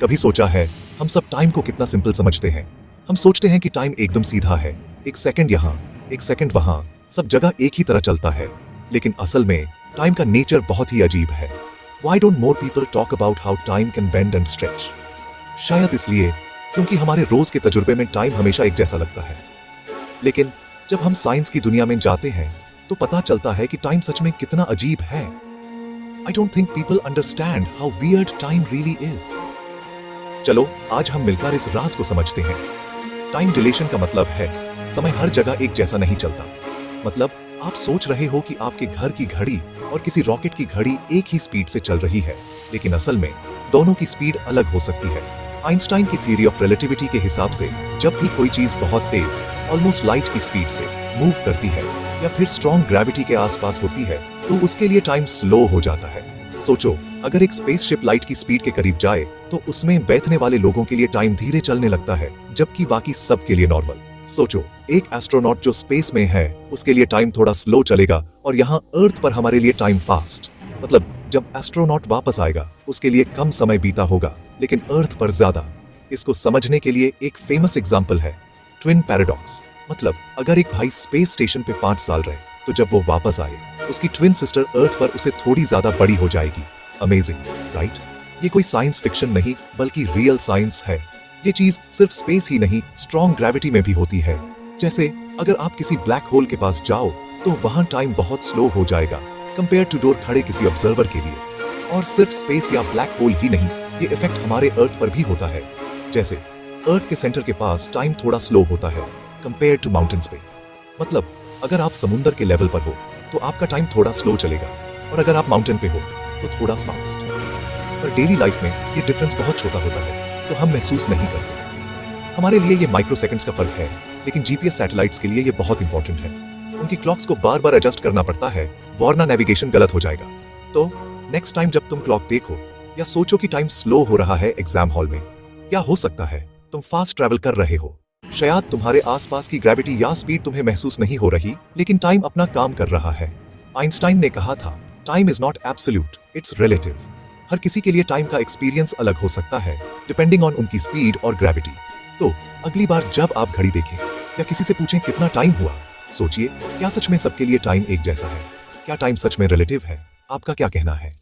कभी सोचा है हम सब टाइम को कितना सिंपल समझते हैं। हम सोचते हैं कि टाइम एकदम सीधा है, एक सेकंड यहाँ, एक सेकंड वहां, सब जगह एक ही तरह चलता है। लेकिन असल में टाइम का नेचर बहुत ही अजीब है। Why don't more people talk about how time can bend and stretch? शायद इसलिए क्योंकि हमारे रोज के तजुर्बे में टाइम हमेशा एक जैसा लगता है। लेकिन जब हम साइंस की दुनिया में जाते हैं तो पता चलता है कि टाइम सच में कितना अजीब है। I don't think people understand how weird time really is. चलो आज हम मिलकर इस राज को समझते हैं। टाइम डिलेशन का मतलब है समय हर जगह एक जैसा नहीं चलता। मतलब आप सोच रहे हो कि आपके घर की घड़ी और किसी रॉकेट की घड़ी एक ही स्पीड से चल रही है, लेकिन असल में दोनों की स्पीड अलग हो सकती है। आइंस्टाइन की थ्योरी ऑफ रिलेटिविटी के हिसाब से जब भी कोई चीज बहुत तेज, ऑलमोस्ट लाइट की स्पीड से मूव करती है या फिर स्ट्रॉन्ग ग्रेविटी के आसपास होती है तो उसके लिए टाइम स्लो हो जाता है। सोचो, अगर एक स्पेसशिप लाइट की स्पीड के करीब जाए तो उसमें बैठने वाले लोगों के लिए टाइम धीरे चलने लगता है, जबकि बाकी सब के लिए नॉर्मल। सोचो, एक एस्ट्रोनॉट जो स्पेस में है उसके लिए टाइम थोड़ा स्लो चलेगा और यहाँ अर्थ पर हमारे लिए टाइम फास्ट। मतलब जब एस्ट्रोनॉट वापस आएगा उसके लिए कम समय बीता होगा, लेकिन अर्थ पर ज्यादा। इसको समझने के लिए एक फेमस एग्जांपल है ट्विन पैराडॉक्स। मतलब अगर एक भाई स्पेस स्टेशन पे 5 साल रहे तो जब वो वापस आए उसकी ट्विन सिस्टर अर्थ पर उसे थोड़ी ज्यादा बड़ी हो जाएगी। Amazing, right? ये कोई साइंस फिक्शन नहीं बल्कि रियल साइंस है। ये चीज सिर्फ स्पेस ही नहीं, स्ट्रॉन्ग ग्रेविटी में भी होती है। जैसे अगर आप किसी ब्लैक होल के पास जाओ तो वहां टाइम बहुत स्लो हो जाएगा कंपेयर टू डोर खड़े किसी ऑब्जर्वर के लिए। और सिर्फ स्पेस या ब्लैक होल ही नहीं, ये इफेक्ट हमारे अर्थ पर भी होता है। जैसे अर्थ के सेंटर के पास टाइम थोड़ा स्लो होता है कंपेयर टू माउंटेन्स पे। मतलब अगर आप समुंदर के लेवल पर हो तो आपका टाइम थोड़ा स्लो चलेगा, और अगर आप माउंटेन पे हो तो थोड़ा फास्ट। पर डेली लाइफ में ये डिफरेंस बहुत छोटा होता है तो हम महसूस नहीं करते। हमारे लिए ये माइक्रो सेकंड्स का फर्क है, लेकिन जीपीएस सैटेलाइट्स के लिए ये बहुत इंपॉर्टेंट है। उनकी क्लॉक्स को बार बार एडजस्ट करना पड़ता है, वरना नेविगेशन गलत हो जाएगा। तो नेक्स्ट टाइम जब तुम क्लॉक देखो या सोचो कि टाइम स्लो हो रहा है एग्जाम हॉल में, क्या हो सकता है तुम फास्ट ट्रैवल कर रहे हो। शायद तुम्हारे आसपास की ग्रेविटी या स्पीड तुम्हें महसूस नहीं हो रही, लेकिन टाइम अपना काम कर रहा है। आइंस्टाइन ने कहा था, time is not absolute, it's relative. हर किसी के लिए टाइम का एक्सपीरियंस अलग हो सकता है डिपेंडिंग ऑन उनकी स्पीड और ग्रेविटी। तो अगली बार जब आप घड़ी देखें या किसी से पूछें कितना टाइम हुआ, सोचिए क्या सच में सबके लिए टाइम एक जैसा है? क्या टाइम सच में रिलेटिव है? आपका क्या कहना है?